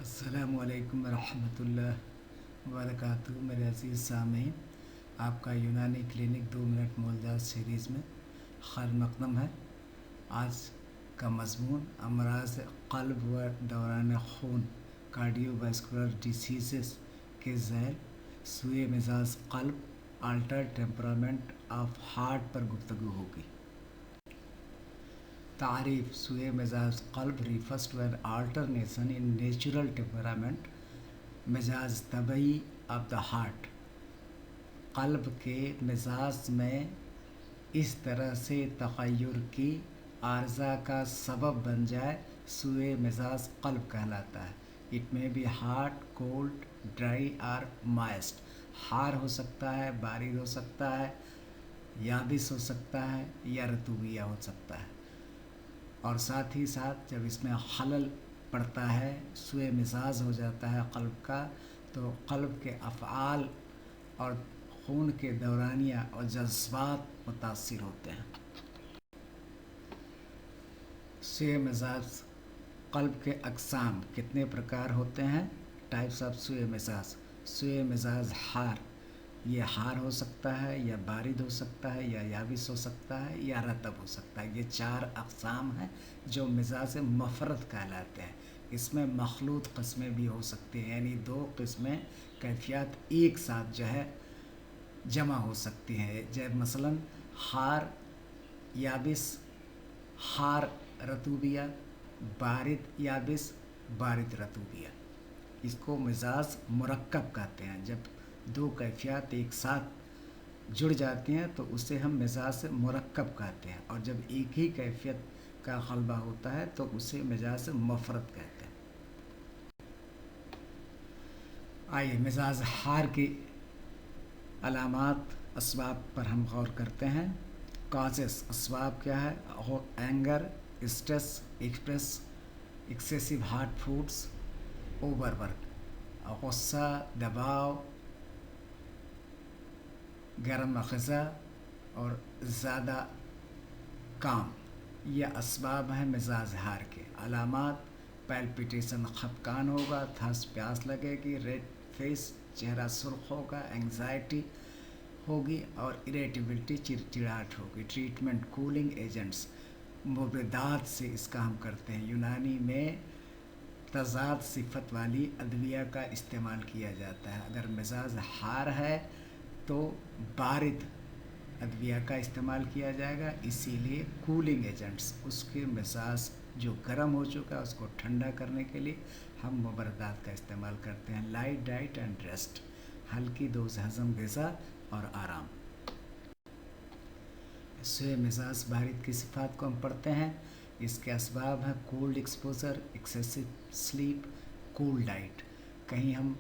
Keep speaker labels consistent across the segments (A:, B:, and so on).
A: अस्सलामुअलैकुम वरहमतुल्लाह वबरकातुहू। मेरे अज़ीज़ सामीन, आपका यूनानी क्लिनिक 2 मिनट मोलजात सीरीज़ में खैर मक़दम है। आज का मज़मून अमराज़ क़ल्ब व दौरान खून कार्डियोवास्कुलर डिसीज़ के ज़ैल सूए मिज़ाज क़ल्ब अल्टर टेम्परामेंट ऑफ हार्ट पर गुफ्तगू होगी। तारीफ़: सूए मिज़ाज क़ल्ब refers to an alternation in natural temperament मिजाज तबई ऑफ द हार्ट। क़ल्ब के मिजाज में इस तरह से तग़य्युर की आर्ज़ा का सबब बन जाए, सूए मिजाज क़ल्ब कहलाता है। इट में बी हॉट, कोल्ड, ड्राई और मॉइस्ट। हार हो सकता है, बारिद हो सकता है, याबिस हो सकता है या रतूबिया हो सकता है। और साथ ही साथ जब इसमें खलल पड़ता है, सूए मिजाज हो जाता है क़ल्ब का, तो क़ल्ब के अफ़आल और खून के दौरानिया और जज्बात मुतासिर होते हैं। सूए मिजाज क़ल्ब के अक़साम कितने प्रकार होते हैं? टाइप्स ऑफ सूए मिजाज। सूए मिजाज हार, ये हार हो सकता है या बारिद हो सकता है या याबिस हो सकता है या रतब हो सकता है। ये 4 अक़साम हैं जो मिजाज मफ़रद कहलाते हैं। इसमें मखलूत क़िस्में भी हो सकती हैं, यानी 2 क़िस्में कैफ़ियत एक साथ जो है जमा हो सकती हैं। जब मसलन हार याबिस, हार रतूबिया, बारिद याबिस, बारिद रतूबिया, इसको मिजाज मुरक्कब कहते हैं। जब 2 कैफ़ियत एक साथ जुड़ जाती हैं तो उसे हम मिजाज मुरक्कब कहते हैं, और जब एक ही कैफ़ियत का गलबा होता है तो उसे मिजाज मफ़रद कहते हैं। आइए मिजाज हार की अलामात असबाब पर हम गौर करते हैं। काजेस, असबाब क्या है? Anger, stress, excessive heart foods, overwork, गुस्सा, दबाव, गर्म ग़िज़ा और ज़्यादा काम, ये असबाब हैं मिजाज हार के। अलामात: पैल्पिटेशन, खफकान होगा, थर्स्ट, प्यास लगेगी, रेड फेस, चेहरा सुर्ख होगा, एंग्जाइटी होगी और इरिटेबिलिटी, चिड़चिड़ाहट होगी। ट्रीटमेंट: कूलिंग एजेंट्स, मुबरदात से इसका हम करते हैं। यूनानी में तज़ाद सिफत वाली अदविया का इस्तेमाल किया जाता है। अगर मिजाज हार है तो बारिद अदविया का इस्तेमाल किया जाएगा, इसीलिए कूलिंग एजेंट्स, उसके मिजाज जो गर्म हो चुका है उसको ठंडा करने के लिए हम मुबरदात का इस्तेमाल करते हैं। लाइट डाइट एंड रेस्ट, हल्की डोज हज़म ग़िज़ा और आराम। सूए मिजाज बारिद की सिफ़ात को हम पढ़ते हैं। इसके असबाब हैं cold exposure, excessive sleep, cool diet. कहीं हम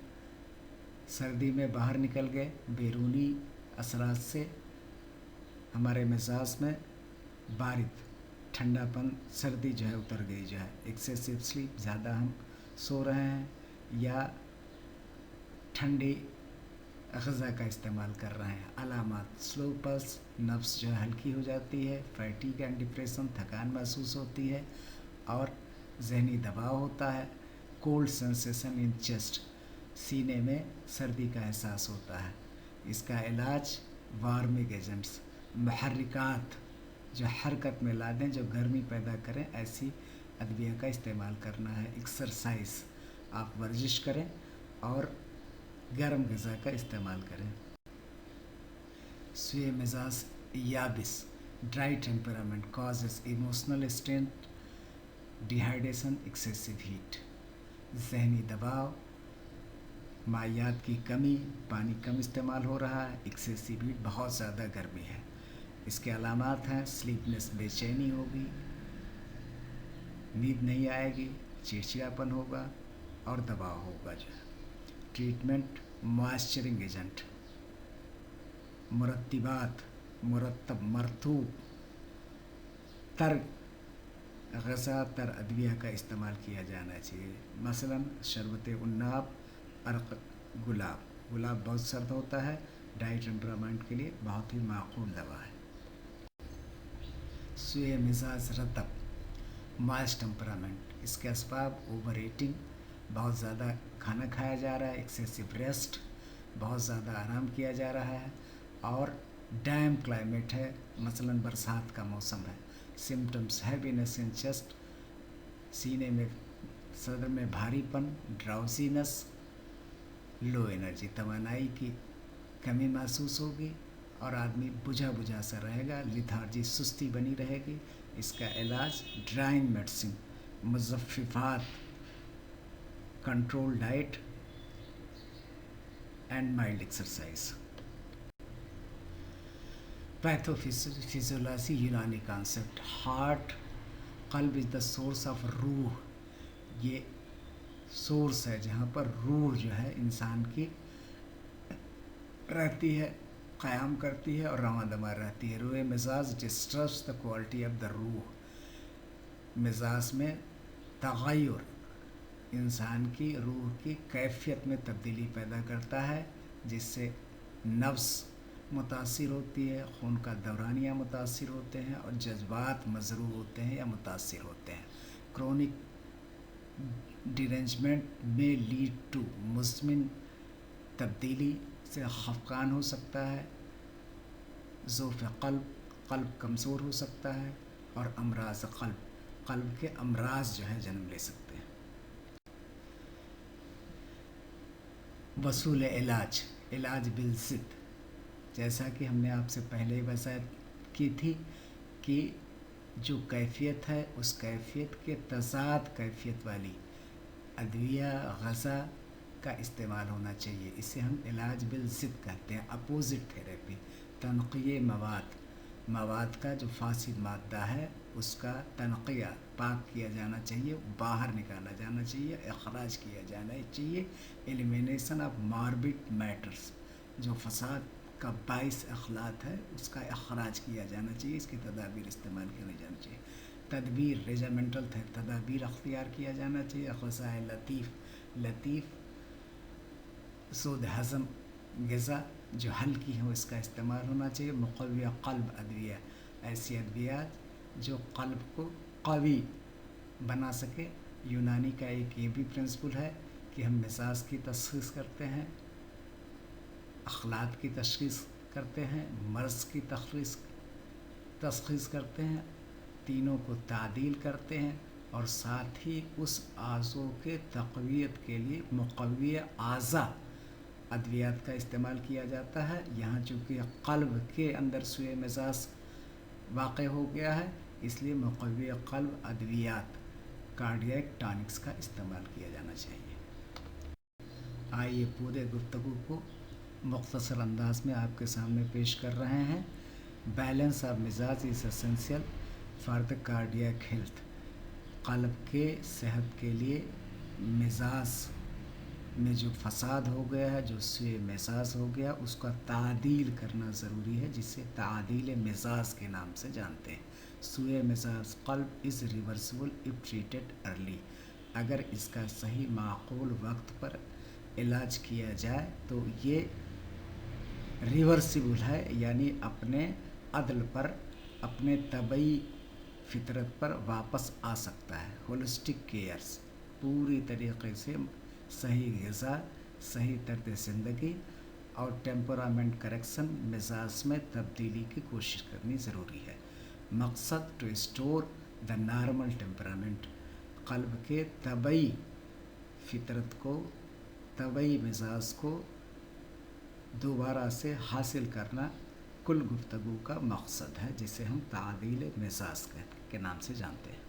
A: सर्दी में बाहर निकल गए, बैरूनी असरात से हमारे मिजाज में बारिद, ठंडापन, सर्दी जो है उतर गई जो है। एक्सेसिव स्लीप, ज़्यादा हम सो रहे हैं या ठंडी ग़िज़ा का इस्तेमाल कर रहे हैं। अलामात: स्लो पल्स, नफ्स जो है हल्की हो जाती है, फैटीग एंड डिप्रेशन, थकान महसूस होती है और ज़हनी दबाव होता है। कोल्ड सेंसेशन इन चेस्ट, सीने में सर्दी का एहसास होता है। इसका इलाज वार्मिंग एजेंट्स, मुहर्रिकात जो हरकत में ला दें, जो गर्मी पैदा करें, ऐसी अदविया का इस्तेमाल करना है। एक्सरसाइज, आप वर्जिश करें और गर्म ग़िज़ा का इस्तेमाल करें। सूए मिजाज याबिस, dry temperament, causes emotional strain, dehydration, excessive heat, ज़हनी दबाव, मायात की कमी, पानी कम इस्तेमाल हो रहा है, एक्सेसिव हीट, बहुत ज़्यादा गर्मी है। इसके अलामात हैं स्लीपनेस, बेचैनी होगी, नींद नहीं आएगी, चिड़चिड़ापन होगा और दबाव होगा जो है। ट्रीटमेंट: मॉइस्चरिंग एजेंट, मुरत्तिबात, मुरत्तब, मरतूब, तर ग़िज़ा, तर अदविया का इस्तेमाल किया जाना चाहिए। मसलन शरबत उन्नाब, अर्क गुलाब। गुलाब बहुत सर्द होता है, ड्राई टेम्परामेंट के लिए बहुत ही माकूल दवा है। सूए मिजाज रतब, मॉइस्ट टेम्परामेंट, इसके असबाब ओवर ईटिंग, बहुत ज़्यादा खाना खाया जा रहा है, एक्सेसिव रेस्ट, बहुत ज़्यादा आराम किया जा रहा है, और डैम क्लाइमेट है, मसलन बरसात का मौसम है। सिम्टम्स हैवीनेस इन चेस्ट, सीने में सदर में भारीपन, ड्राउजीनेस, लो एनर्जी, तवानाई की कमी महसूस होगी और आदमी बुझा बुझा सा रहेगा, लिथार्जी, सुस्ती बनी रहेगी। इसका इलाज ड्राइंग मेडिसिन, मुज़फ़्फ़िफ़ात, control diet and mild exercise. Pathophysiology Unani concept. Heart, कल्ब इज़ द सोर्स ऑफ रूह, ये सोर्स है जहाँ पर रूह जो है इंसान की रहती है, क़याम करती है और रवां दमा रहती है। रूह मिजाज disturbs the quality of the रूह, मिजाज में तग़य्युर इंसान की रूह की कैफियत में तब्दीली पैदा करता है, जिससे नफ्स मुतासिर होती है, खून का दौरानिया मुतासिर होते हैं और जज्बात मजरूह होते हैं या मुतासिर होते हैं। क्रोनिक डिरेंजमेंट में लीड टू मुज़मिन तब्दीली से खफकान हो सकता है, ज़ोफ़ क़ल्ब कमज़ोर हो सकता है, और अमराज़ क़ल्ब के अमराज जो है जन्म ले सकते हैं। वसूल इलाज बिलज़िद, जैसा कि हमने आपसे पहले ही वज़ाहत की थी कि जो कैफियत है उस कैफियत के तज़ाद कैफियत वाली अद्विया, ग़ज़ा का इस्तेमाल होना चाहिए। इसे हम इलाज बिलज़िद कहते हैं, अपोज़िट थेरेपी। तनक़िये मवाद का जो फासिद मादा है उसका तनक़िया, पाक किया जाना चाहिए, बाहर निकाला जाना चाहिए, अखराज किया जाना चाहिए। एलिमिनेशन ऑफ मार्बिड मैटर्स, जो फसाद का बाइस अखलात है उसका अखराज किया जाना चाहिए, इसकी तदाबीर इस्तेमाल किया जाना चाहिए। तदबीर, रेजामेंटल तदाबीर अख्तियार किया जाना चाहिए। ग़ज़ाए लतीफ़ सूद हज़म ग़ज़ा जो हल्की हो इसका इस्तेमाल होना चाहिए। मुक़व्विया क़ल्ब अद्विया, ऐसी अद्वियात जो क़ल्ब को क़वी बना सके। यूनानी का एक ये भी प्रिंसिपल है कि हम मिजाज की तशख़ीस करते हैं, अखलाक की तशख़ीस करते हैं, मर्ज़ की तशख़ीस करते हैं, तीनों को तादील करते हैं, और साथ ही उस आज़ो के तक़वियत के लिए मुक़व्विया आज़ा अद्वियात का इस्तेमाल किया जाता है। यहाँ चूँकि क़ल्ब के अंदर सुए मिजाज वाक़ हो गया है, इसलिए मुक़व्विया क़ल्ब अद्वियात, कार्डियक टॉनिक्स का इस्तेमाल किया जाना चाहिए। आइए पूरे गुफ्तगू को मुख्तसर अंदाज में आपके सामने पेश कर रहे हैं। बैलेंस ऑफ मिजाज is essential for the cardiac health. क़ल्ब के सेहत के लिए मिजाज में जो फसाद हो गया है, जो सुए मिजाज हो गया, उसका तादील करना ज़रूरी है, जिसे तादील मिजाज के नाम से जानते हैं। सुए मिजाज क़ल्ब is reversible if treated early. अगर इसका सही माक़ूल वक्त पर इलाज किया जाए तो ये रिवर्सिबल है, यानी अपने अदल पर, अपने तबई फितरत पर वापस आ सकता है। होलिस्टिक केयर्स, पूरी तरीक़े से सही ग़िज़ा, सही तर्ज ज़िंदगी और टेम्परामेंट करेक्शन, मिजाज में तब्दीली की कोशिश करनी ज़रूरी है। मकसद to store the normal temperament, क़ल्ब के तबई फितरत को, तबई मिजाज को दोबारा से हासिल करना कुल गुफ्तगू का मकसद है, जिसे हम तादील मिजाज के नाम से जानते हैं।